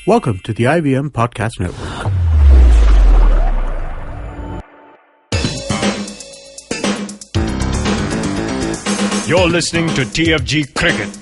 Welcome to the IVM Podcast Network. You're listening to TFG Cricket.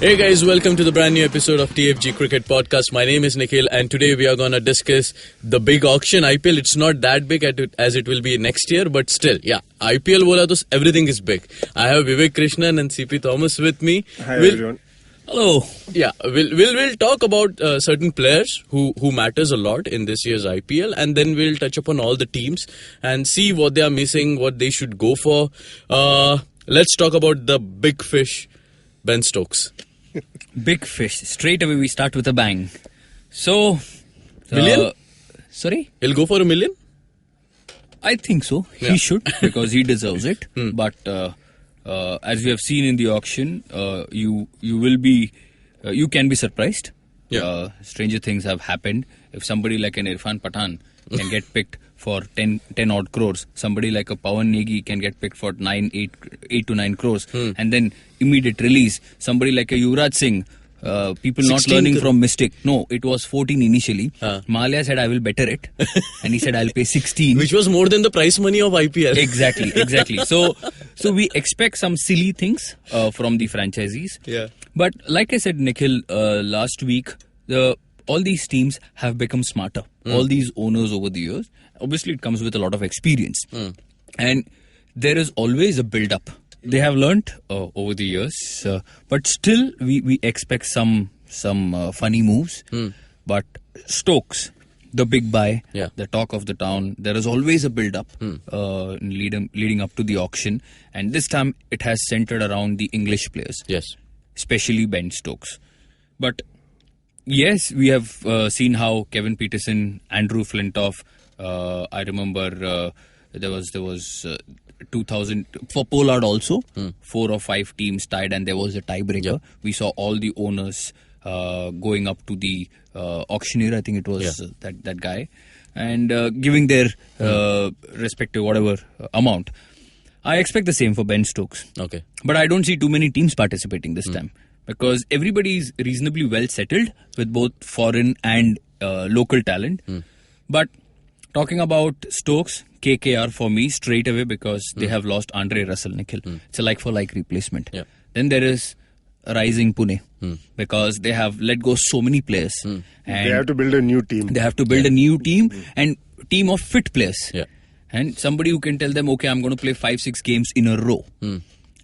Hey guys, welcome to the brand new episode of TFG Cricket Podcast. My name is Nikhil and today we are going to discuss the big auction IPL. It's not that big as it will be next year, but still, yeah, IPL bola to everything is big. I have Vivek Krishnan and CP Thomas with me. Hi everyone. Hello. Yeah, we'll talk about certain players who matters a lot in this year's IPL, and then we'll touch upon all the teams and see what they are missing, what they should go for. Let's talk about the big fish, Ben Stokes. Big fish. Straight away we start with a bang. So, million? Sorry? He'll go for $1 million? I think so. Yeah. He should because he deserves it. But as we have seen in the auction, you can be surprised. Yeah. Stranger things have happened. If somebody like an Irfan Pathan can get picked for 10 odd crores, somebody like a Pawan Negi can get picked for 8 to 9 crores, and then immediate release. Somebody like a Yuvraj Singh, people not learning from mistake. No, it was 14 initially. Malia said, I will better it. And he said, I'll pay 16. Which was more than the prize money of IPL. Exactly. So we expect some silly things from the franchisees. Yeah. But like I said, Nikhil, last week, all these teams have become smarter. All these owners over the years. Obviously, it comes with a lot of experience. And there is always a build-up. They have learnt over the years. But still, we expect some funny moves. But Stokes, the big buy, the talk of the town, there is always a build-up leading up to the auction. And this time, it has centered around the English players. Yes. Especially Ben Stokes. But yes, we have seen how Kevin Peterson, Andrew Flintoff, I remember there was 2000 for Pollard also. 4 or 5 teams tied and there was a tiebreaker. Yep. We saw all the owners going up to the auctioneer, I think it was that guy, and giving their respective whatever amount. I expect the same for Ben Stokes. Okay. But I don't see too many teams participating this time because everybody is reasonably well settled with both foreign and local talent. But talking about Stokes, KKR for me straight away because they have lost Andre Russell, Nikhil. It's a like-for-like replacement. Yeah. Then there is Rising Pune because they have let go so many players. And They have to build a new team. They have to build a new team and team of fit players. Yeah. And somebody who can tell them, okay, I'm going to play 5-6 games in a row.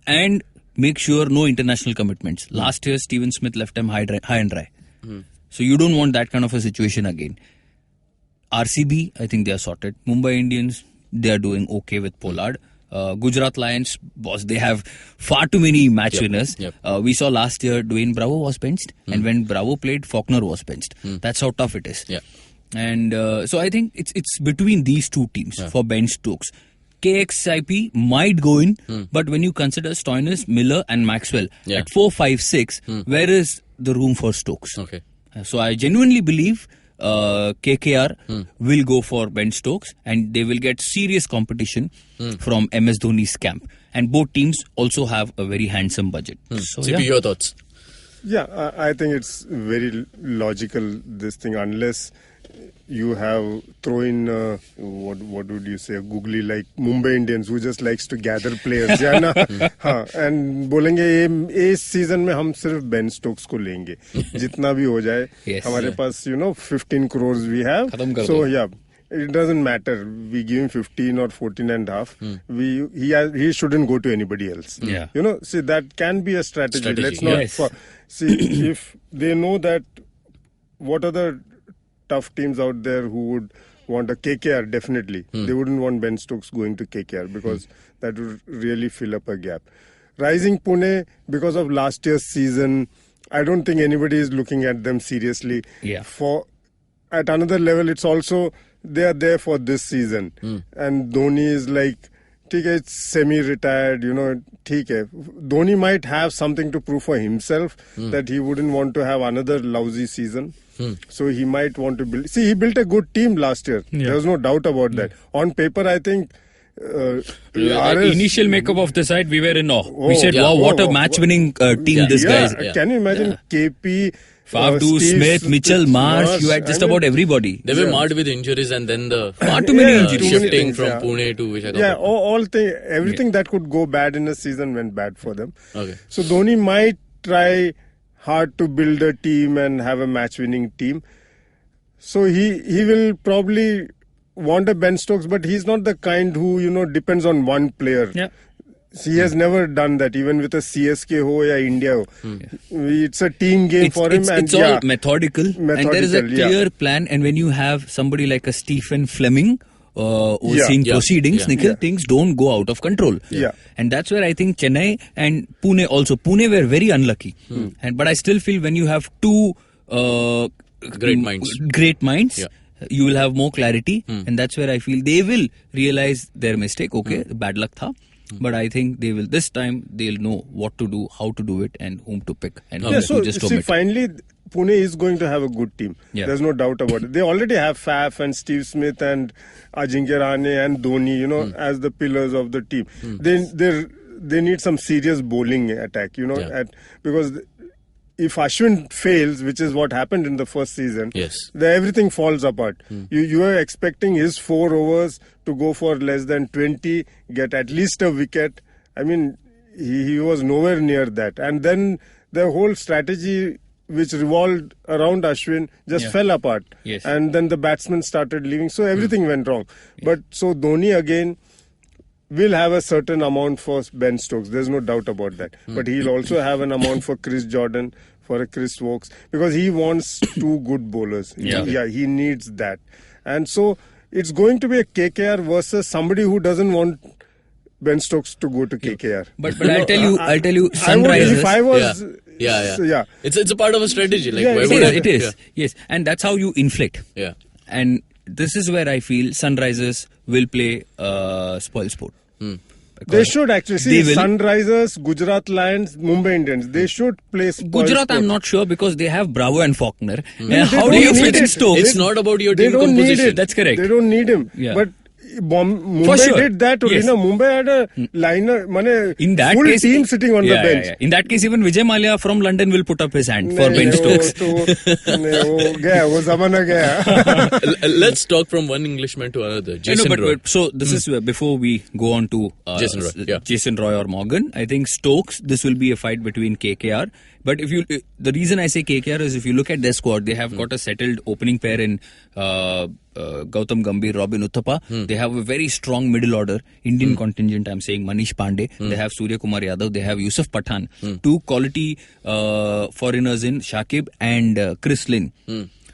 And make sure no international commitments. Last year, Steven Smith left them high and dry. So you don't want that kind of a situation again. RCB, I think they are sorted. Mumbai Indians, they are doing okay with Pollard. Gujarat Lions, boss, they have far too many match winners. We saw last year Dwayne Bravo was benched. And when Bravo played, Faulkner was benched. That's how tough it is. Yeah. And so I think it's between these two teams for Ben Stokes. KXIP might go in, but when you consider Stoinis, Miller and Maxwell at 4, 5, 6, where is the room for Stokes? Okay. So I genuinely believe KKR will go for Ben Stokes and they will get serious competition from MS Dhoni's camp. And both teams also have a very handsome budget. So, CP, your thoughts? Yeah, I think it's very logical, this thing, unless you have throw in what would you say, googly like Mumbai Indians who just likes to gather players. And बोलेंगे इस season में हम सिर्फ Ben Stokes को लेंगे जितना भी हो जाए. हमारे पास 15 crores we have. So yeah, it doesn't matter. We give him 15 or 14 and a half. He shouldn't go to anybody else. See, that can be a strategy. Let's not see if they know that what other tough teams out there who would want a KKR, definitely. They wouldn't want Ben Stokes going to KKR because that would really fill up a gap. Rising Pune, because of last year's season, I don't think anybody is looking at them seriously. At another level, it's also, they are there for this season. And Dhoni is like, it's semi-retired, Dhoni might have something to prove for himself that he wouldn't want to have another lousy season. So he might want to build. See, he built a good team last year. There was no doubt about that. On paper, I think Initial makeup of the side, we were in awe. We said, wow, what a match-winning team this guy is. Can you imagine KP, Fafdu, Smith, Mitchell, Marsh, you had just about everybody. They were marred with injuries and then the Far too many injuries. shifting from Pune to Visakhapatnam. Yeah, everything that could go bad in a season went bad for them. Okay. So Dhoni might try hard to build a team and have a match-winning team. So he will probably want a Ben Stokes, but he's not the kind who depends on one player. Yeah. He has never done that, even with a CSK ho ya India ho. It's a team game for him. It's all methodical, and there is a clear plan. And when you have somebody like a Stephen Fleming overseeing proceedings, Nikhil, things don't go out of control. Yeah. And that's where I think Chennai and Pune also. Pune were very unlucky. But I still feel when you have two great minds, you will have more clarity. And that's where I feel they will realize their mistake. Okay, bad luck tha. But I think they will. This time they'll know what to do, how to do it, and whom to pick, and whom to just omit. Finally, Pune is going to have a good team. Yeah. There's no doubt about it. They already have Faf and Steve Smith and Ajinkya Rahane and Dhoni, as the pillars of the team. They need some serious bowling attack, because if Ashwin fails, which is what happened in the first season, everything falls apart. You are expecting his 4 overs to go for less than 20, get at least a wicket. I mean, he was nowhere near that. And then the whole strategy which revolved around Ashwin just fell apart. Yes. And then the batsmen started leaving. So everything went wrong. But so Dhoni again will have a certain amount for Ben Stokes. There's no doubt about that. But he'll also have an amount for Chris Jordan, for a Chris Wokes, because he wants 2 good bowlers. Yeah, he needs that. And so it's going to be a KKR versus somebody who doesn't want Ben Stokes to go to KKR. But I'll tell you, Sunrisers. If I was, It's a part of a strategy. Like it is. Yes, and that's how you inflate. Yeah. And this is where I feel Sunrisers will play spoil sport. They should actually see Sunrisers, Gujarat Lions, Mumbai Indians. They should play Gujarat. I'm not sure because they have Bravo and Faulkner. How do you fit in Stokes? It's not about your they team don't composition. Need it. That's correct. They don't need him. Yeah. But Mumbai did that only. Yes. Mumbai had a liner, in that full case, team sitting on the bench. In that case, even Vijay Mallya from London will put up his hand for Ben Stokes. Let's talk from one Englishman to another. Jason Roy. So this is before we go on to Jason Roy or Morgan. I think Stokes, this will be a fight between KKR. But the reason I say KKR is if you look at their squad, they have got a settled opening pair in Gautam Gambhir, Robin Uthappa. They have a very strong middle order Indian contingent. I'm saying Manish Pandey. They have Surya Kumar Yadav. They have Yusuf Pathan. 2 quality foreigners in Shakib and Chris Lynn.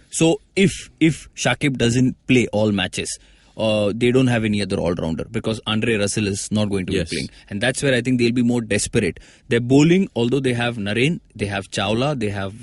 So if Shakib doesn't play all matches, they don't have any other all-rounder because Andre Russell is not going to be playing. And that's where I think they'll be more desperate. They're bowling, although they have Naren, they have Chawla, they have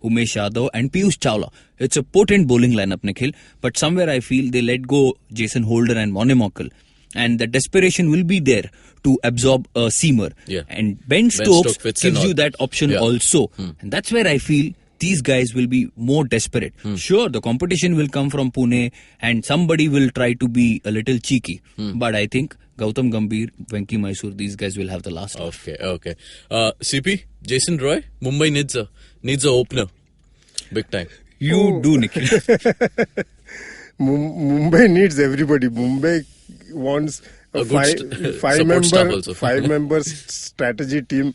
Umesh Yadav and Piyush Chawla. It's a potent bowling lineup, Nikhil. But somewhere I feel they let go Jason Holder and Monemokal. And the desperation will be there to absorb a seamer. Yeah. And Ben Stokes gives you that option also. And that's where I feel these guys will be more desperate. Sure, the competition will come from Pune and somebody will try to be a little cheeky. But I think Gautam Gambhir, Venki Mysore, these guys will have the last laugh. Okay. CP, Jason Roy, Mumbai needs a opener. Big time. You do, Nikhil. Mumbai needs everybody. Mumbai wants a five-member strategy team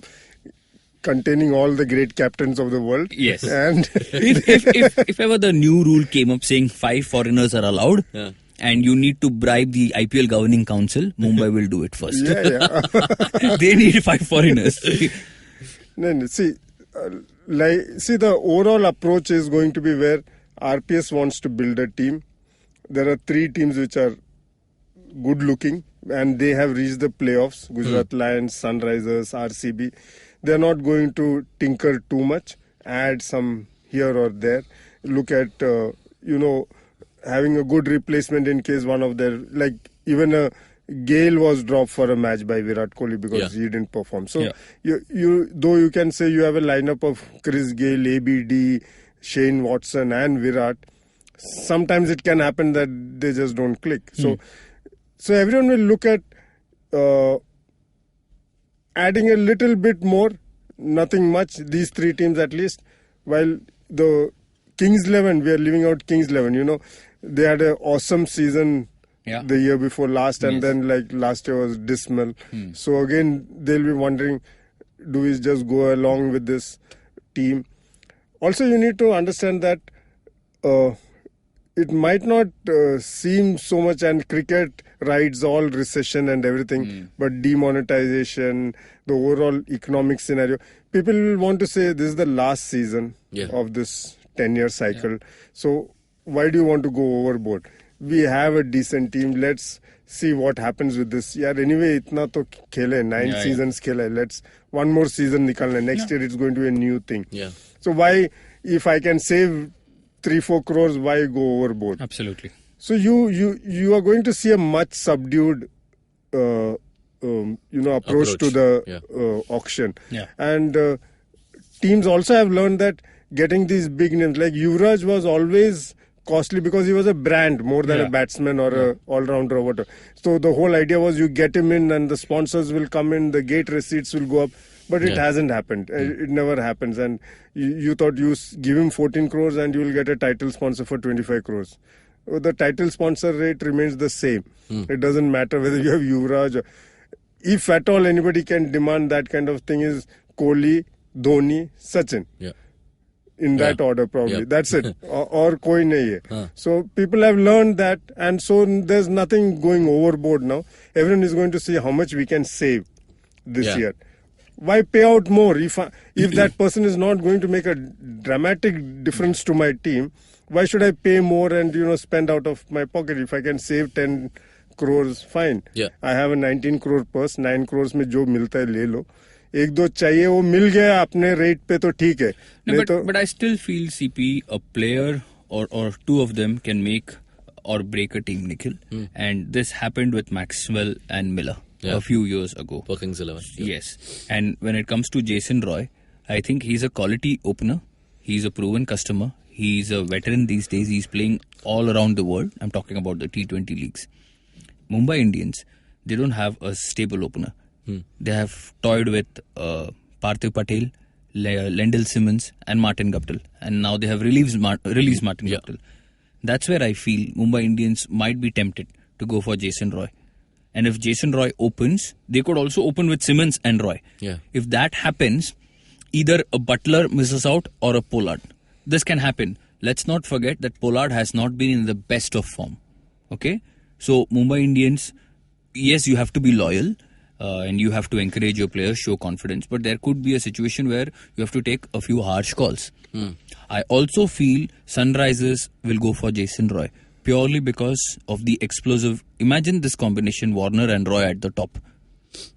containing all the great captains of the world. Yes. And if ever the new rule came up saying 5 foreigners are allowed and you need to bribe the IPL governing council, Mumbai will do it first. They need 5 foreigners. See, the overall approach is going to be where RPS wants to build a team. There are 3 teams which are good looking and they have reached the playoffs. Gujarat Lions, Sunrisers, RCB. They're not going to tinker too much, add some here or there. Look at, having a good replacement in case one of their, like even a Gale was dropped for a match by Virat Kohli because he didn't perform. So you can say you have a lineup of Chris Gale, ABD, Shane Watson and Virat, sometimes it can happen that they just don't click. So everyone will look at uh, adding a little bit more, nothing much, these three teams at least, while the Kings 11, we are leaving out Kings 11, they had an awesome season the year before last, and then like last year was dismal. So again, they'll be wondering, do we just go along with this team? Also, you need to understand that it might not seem so much, and cricket rides all recession and everything, but demonetization, the overall economic scenario, people will want to say this is the last season of this 10-year cycle. So why do you want to go overboard? We have a decent team. Let's see what happens with this. Anyway, itna to khele, 9 seasons khele. Let's one more season nikalna. Next year it's going to be a new thing. So why, if I can save 3-4 crores, why go overboard? Absolutely. So you are going to see a much subdued approach to the auction. And teams also have learned that getting these big names, like Yuvraj was always costly because he was a brand more than a batsman or a all-rounder or whatever. So the whole idea was you get him in and the sponsors will come in, the gate receipts will go up. But it hasn't happened. It never happens. And you thought you give him 14 crores and you will get a title sponsor for 25 crores. The title sponsor rate remains the same. It doesn't matter whether you have Yuvraj or... If at all anybody can demand that kind of thing, is Kohli, Dhoni, Sachin. In that order, probably. That's it. Or koi nahi hai. So people have learned that, and so there's nothing going overboard now. Everyone is going to see how much we can save this year. Why pay out more if that person is not going to make a dramatic difference to my team? Why should I pay more and spend out of my pocket? If I can save 10 crores, fine. I have a 19 crore purse. 9 crores में जो मिलता है ले लो. एक दो चाहिए वो मिल गया अपने रेट पे तो ठीक है. But I still feel CP, a player or two of them can make or break a team, Nikhil. And this happened with Maxwell and Miller a few years ago. For Kings 11. Yes. And when it comes to Jason Roy, I think he's a quality opener. He's a proven customer. He's a veteran these days. He's playing all around the world. I'm talking about the T20 leagues. Mumbai Indians, they don't have a stable opener. They have toyed with Parthiv Patel, Lendl Simmons and Martin Guptill. And now they have released Martin Guptill. That's where I feel Mumbai Indians might be tempted to go for Jason Roy. And if Jason Roy opens, they could also open with Simmons and Roy. If that happens, either a Butler misses out or a Pollard. This can happen. Let's not forget that Pollard has not been in the best of form. Okay? So Mumbai Indians, yes, you have to be loyal. And you have to encourage your players, show confidence. But there could be a situation where you have to take a few harsh calls. I also feel Sunrisers will go for Jason Roy purely because of the explosive. Imagine this combination, Warner and Roy at the top.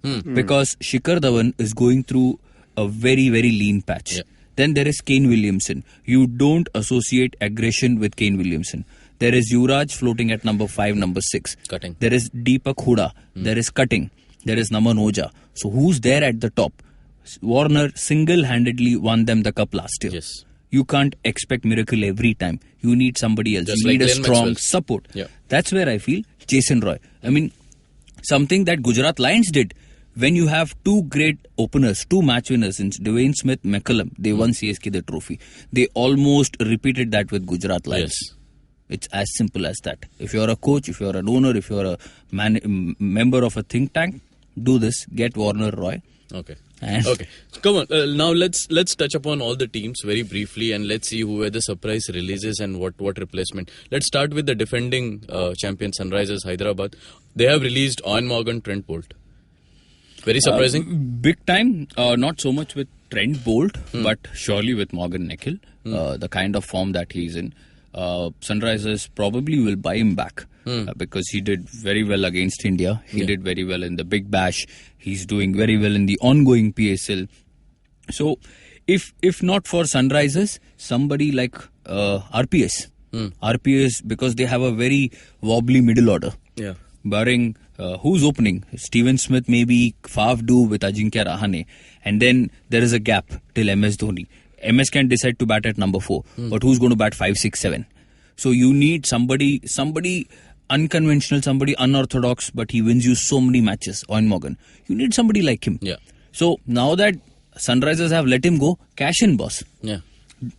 Because Shikhar Dhawan is going through a very, very lean patch. Then there is Kane Williamson. You don't associate aggression with Kane Williamson. There is Yuvraj floating at number 5, number 6. Cutting. There is Deepak Hooda. There is Cutting. There is Naman Oja. So who's there at the top? Warner single-handedly won them the cup last year. You can't expect miracle every time. You need somebody else. You need a strong support. That's where I feel Jason Roy. I mean, something that Gujarat Lions did. When you have two great openers, two match winners in Dwayne Smith, McCullum, they won CSK the trophy. They almost repeated that with Gujarat Lions. It's as simple as that. If you're a coach, if you're an owner, if you're a member of a think tank, do this. Get Warner, Roy. Okay. Come on. Now let's touch upon all the teams very briefly and let's see who were the surprise releases and what replacement. Let's start with the defending champion Sunrisers Hyderabad. They have released Owen Morgan, Trent Bolt. Very surprising. Big time. Not so much with Trent Bolt, but surely with Morgan Nikhil. The kind of form that he's in. Sunrisers probably will buy him back because he did very well against India. He did very well in the Big Bash. He's doing very well in the ongoing PSL. So, if not for Sunrisers, somebody like RPS. RPS, because they have a very wobbly middle order. Barring who's opening? Steven Smith, maybe Faf do with Ajinkya Rahane. And then there is a gap till MS Dhoni. MS can decide to bat at number 4, but who's going to bat 5, 6, 7? So you need somebody unconventional, somebody unorthodox, but he wins you so many matches, Eoin Morgan. You need somebody like him. Yeah. So now that Sunrisers have let him go, cash in, boss. Yeah.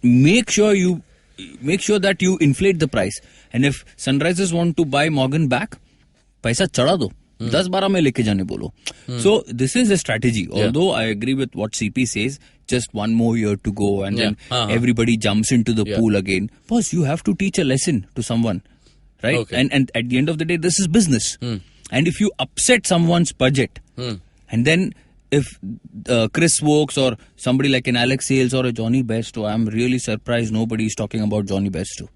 Make sure that you inflate the price. And if Sunrisers want to buy Morgan back, paisa chada do. 10-12 mein leke jane bolo. So this is a strategy. Although I agree with what CP says, just one more year to go and then everybody jumps into the pool again. Boss, you have to teach a lesson to someone, right? Okay. And at the end of the day, this is business. And if you upset someone's budget, and then if Chris Wokes or somebody like an Alex Sales or a Johnny Bairstow, I'm really surprised nobody is talking about Johnny Bairstow.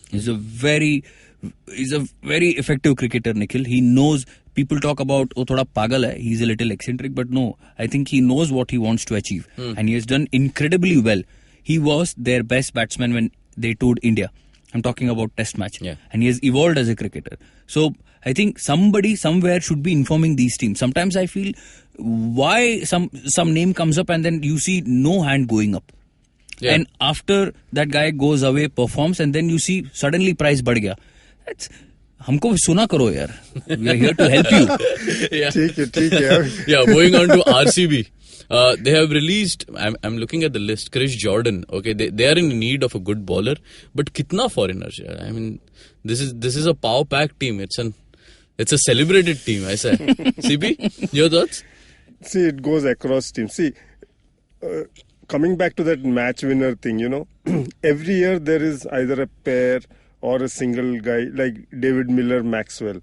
He's a very effective cricketer, Nikhil. He knows. People talk about, oh, thoda pagal hai, he's a little eccentric, but no, I think he knows what he wants to achieve. And he has done incredibly well. He was their best batsman when they toured India. I'm talking about test match. Yeah. And he has evolved as a cricketer. So I think somebody somewhere should be informing these teams. Sometimes I feel why some name comes up and then you see no hand going up. Yeah. And after that guy goes away, performs, and then you see suddenly price बढ़ गया. That's हमको सुना करो यार. We are here to help you. ठीक है. Yeah, moving on to RCB. They have released, I'm looking at the list, Chris Jordan. Okay, they are in need of a good bowler, but kitna foreigners? I mean, this is a power pack team. It's a celebrated team. I say. CP, your thoughts? See, it goes across teams. See, coming back to that match winner thing, every year there is either a pair or a single guy like David Miller, Maxwell.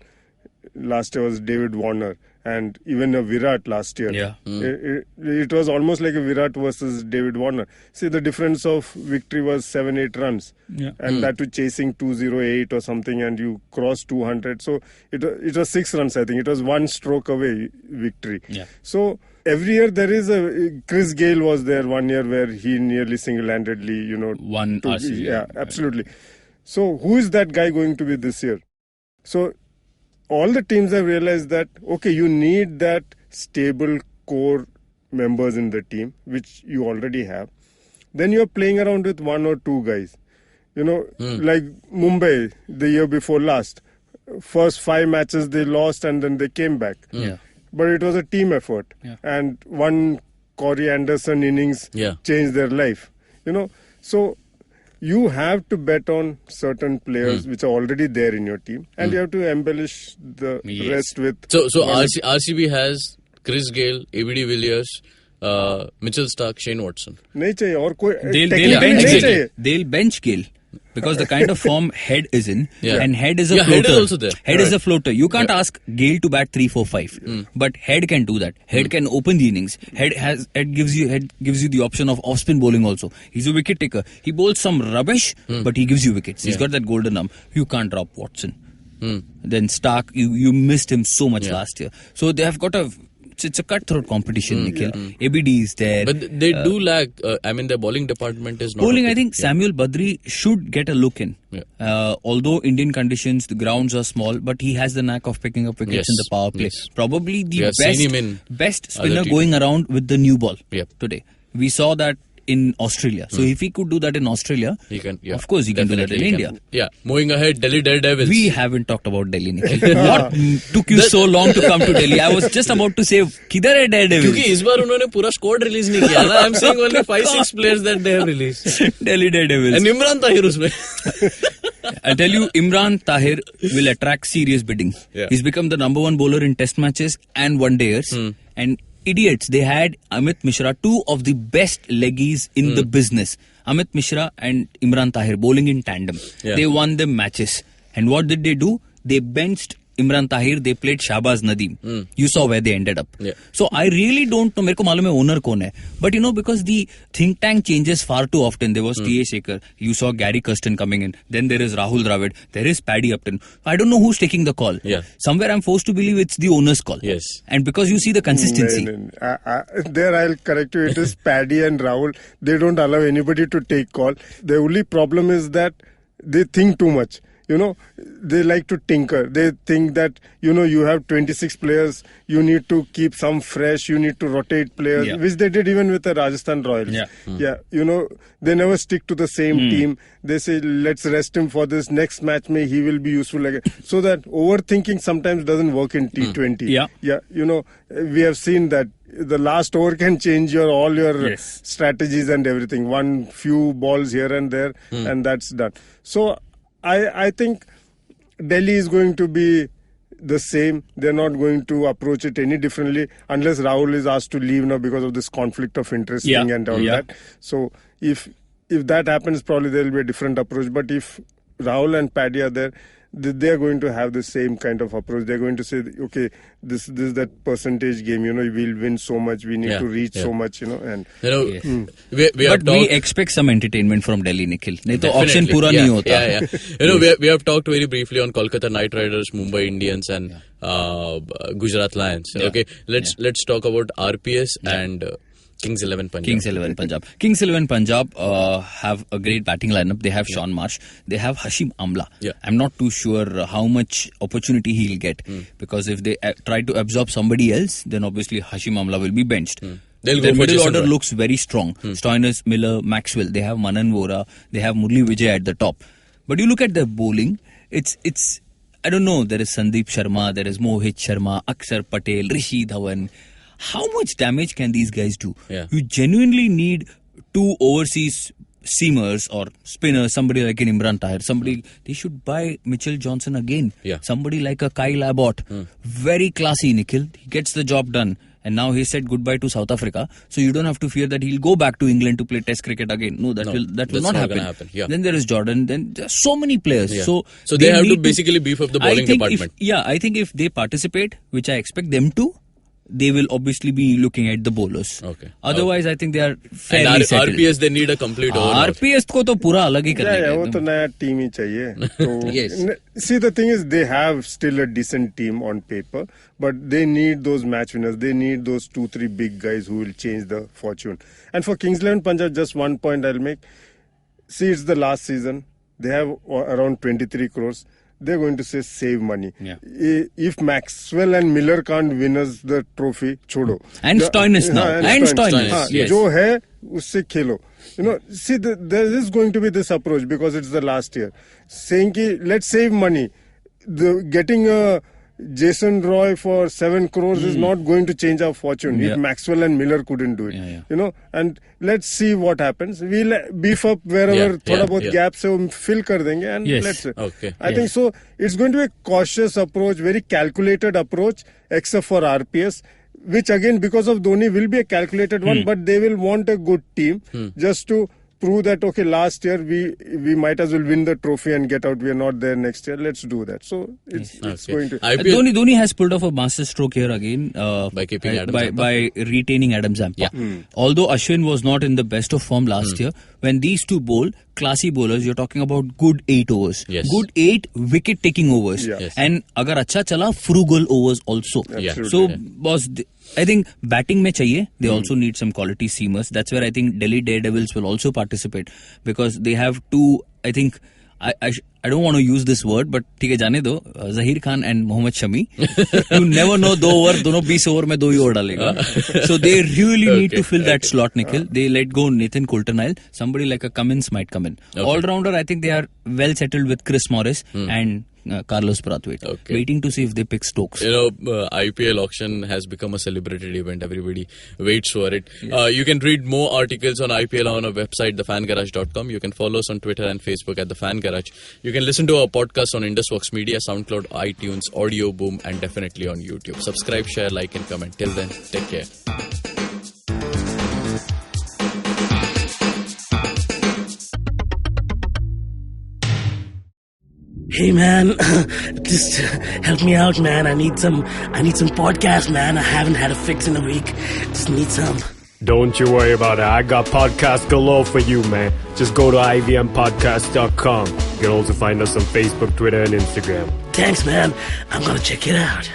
Last year was David Warner, and even a Virat last year. Yeah. It was almost like a Virat versus David Warner. See, the difference of victory was 7-8 runs, and that to chasing 208 or something, and you cross 200. So it was 6 runs, I think. It was 1 stroke away victory. Yeah. So every year there is Chris Gayle was there one year where he nearly single-handedly, won RCB. Yeah, absolutely. So who is that guy going to be this year? So all the teams have realized that, okay, you need that stable core members in the team, which you already have. Then you're playing around with 1 or 2 guys. Like Mumbai the year before last. First 5 matches they lost and then they came back. Yeah. But it was a team effort. Yeah. And one Corey Anderson innings changed their life. So you have to bet on certain players which are already there in your team, and you have to embellish the rest with. So RCB has Chris Gayle, ABD Villiers, Mitchell Stark, Shane Watson. नहीं चाहिए और कोई they'll bench Gayle. Because the kind of form Head is in, and Head is a floater. Head is also there. Head is a floater. You can't ask Gayle to bat 3, 4, 5, but Head can do that. Head can open the innings. Head gives you the option of off spin bowling also. He's a wicket taker. He bowls some rubbish, but he gives you wickets. He's got that golden arm. You can't drop Watson. Then Stark, you missed him so much last year. So they have got it's a cutthroat competition, Nikhil. ABD is there. But they do lack, their bowling department is not. Bowling, I think Samuel Badri should get a look in. Although Indian conditions, the grounds are small, but he has the knack of picking up wickets in the power play. Yes. Probably the best spinner going around with the new ball today. We saw that in Australia. So if he could do that in Australia, he can, of course he can do that in India. Yeah, moving ahead, Delhi Daredevils. We haven't talked about Delhi, Nikhil. What took you so long to come to Delhi? I was just about to say, किधर है Daredevils? क्योंकि इस बार उन्होंने पूरा squad release नहीं किया ना. I'm saying only 5-6 players that they have released. Delhi Daredevils. And Imran Tahir उसमें. I'll tell you, Imran Tahir will attract serious bidding. He's become the number 1 bowler in test matches and one-dayers. And idiots, they had Amit Mishra, 2 of the best leggies in the business. Amit Mishra and Imran Tahir bowling in tandem. They won the matches. And what did they do? They benched Imran Tahir, they played Shahbaz Nadeem. You saw where they ended up. So I really don't know. मेरे को मालूम है owner कौन है. But because the think tank changes far too often. There was T.A. Shekhar. You saw Gary Kirsten coming in. Then there is Rahul Dravid. There is Paddy Upton. I don't know who's taking the call. Somewhere I'm forced to believe it's the owner's call. And because you see the consistency. There I'll correct you. It is Paddy and Rahul. They don't allow anybody to take call. The only problem is that they think too much. they like to tinker. They think that, you have 26 players, you need to keep some fresh, you need to rotate players, which they did even with the Rajasthan Royals. They never stick to the same team. They say, let's rest him for this next match, he will be useful again. So that overthinking sometimes doesn't work in T20. We have seen that the last over can change all your strategies and everything. One few balls here and there, and that's done. So I think Delhi is going to be the same. They're not going to approach it any differently unless Rahul is asked to leave now because of this conflict of interest thing and all that. So if that happens, probably there will be a different approach. But if Rahul and Paddy are there, they're going to have the same kind of approach. They're going to say, okay, this is that percentage game, we'll win so much, we need to reach so much, and we expect some entertainment from Delhi, Nikhil. Nahi to auction pura nahi hota. We have talked very briefly on Kolkata Knight Riders, Mumbai Indians and Gujarat Lions. Okay, let's talk about RPS and Kings 11 Punjab. Kings 11 Punjab have a great batting lineup. They have Sean Marsh. They have Hashim Amla. I'm not too sure how much opportunity he'll get because if they try to absorb somebody else, then obviously Hashim Amla will be benched. Their middle order looks very strong. Stoinis, Miller, Maxwell. They have Manan Vora. They have Murli Vijay at the top. But you look at their bowling, it's I don't know. There is Sandeep Sharma. There is Mohit Sharma, Akshar Patel, Rishi Dhawan. How much damage can these guys do? You genuinely need two overseas seamers or spinners, somebody like an Imran Tahir. They should buy Mitchell Johnson again. Somebody like a Kyle Abbott. Very classy, Nikhil. He gets the job done. And now he said goodbye to South Africa. So you don't have to fear that he'll go back to England to play Test cricket again. No, that will not happen. Then there is Jordan. Then there are so many players. So they have to basically beef up the bowling department. I think if they participate, which I expect them to, they will obviously be looking at the bowlers. Otherwise, I think they are fairly settled. RPS, they need a complete overhaul. RPS को तो पूरा अलग ही करने का वो तो नया team ही चाहिए. See, the thing is, they have still a decent team on paper, but they need those match winners. They need those 2-3 big guys who will change the fortune. And for Kings 11 Punjab, just one point I'll make. See, it's the last season. They have around 23 crores. They're going to say save money. If Maxwell and Miller can't win us the trophy, chodo. And Stoinis now. And Stoinis. Jo hai, usse khelo. See, there is going to be this approach because it's the last year. Saying ki, let's save money. Getting a Jason Roy for 7 crores is not going to change our fortune if Maxwell and Miller couldn't do it. And let's see what happens. We'll beef up wherever thoda bahut gaps hai, fill kar denge and let's see. I think so. It's going to be a cautious approach, very calculated approach, except for RPS, which again because of Dhoni will be a calculated one, but they will want a good team just to prove that last year we might as well win the trophy and get out. We are not there next year. Let's do that. So it's going to. Dhoni has pulled off a master stroke here again by keeping by retaining Adam Zampa. Although Ashwin was not in the best of form last year, when these two bowl, classy bowlers, you're talking about good 8 overs, good 8 wicket taking overs, and agar acha chala, frugal overs also. So boss, I think batting mein chahiye, they also need some quality seamers. That's where I think Delhi Daredevils will also participate because they have two, I think, I don't want to use this word, but ठीक है जाने दो, Zahir Khan and Mohammad Shami. You never know, 2 over, दोनों 20 over में 2 ही over डालेगा. So they really need to fill that slot, Nikhil. They let go Nathan Coulter-Nile. Somebody like a Cummins might come in. All-rounder, I think they are well settled with Chris Morris and Carlos Brathwaite. Waiting to see if they pick Stokes. IPL auction has become a celebrated event. Everybody waits for it. You can read more articles on IPL on our website, thefangarage.com. You can follow us on Twitter and Facebook at The Fan Garage. You can listen to our podcast on IndusVox Media, SoundCloud, iTunes, Audio Boom, and definitely on YouTube. Subscribe, share, like, and comment. Till then, take care. Hey man, just help me out, man. I need some podcast, man. I haven't had a fix in a week. Just need some. Don't you worry about it. I got podcast galore for you, man. Just go to ivmpodcast.com. You can also find us on Facebook, Twitter, and Instagram. Thanks, man. I'm gonna check it out.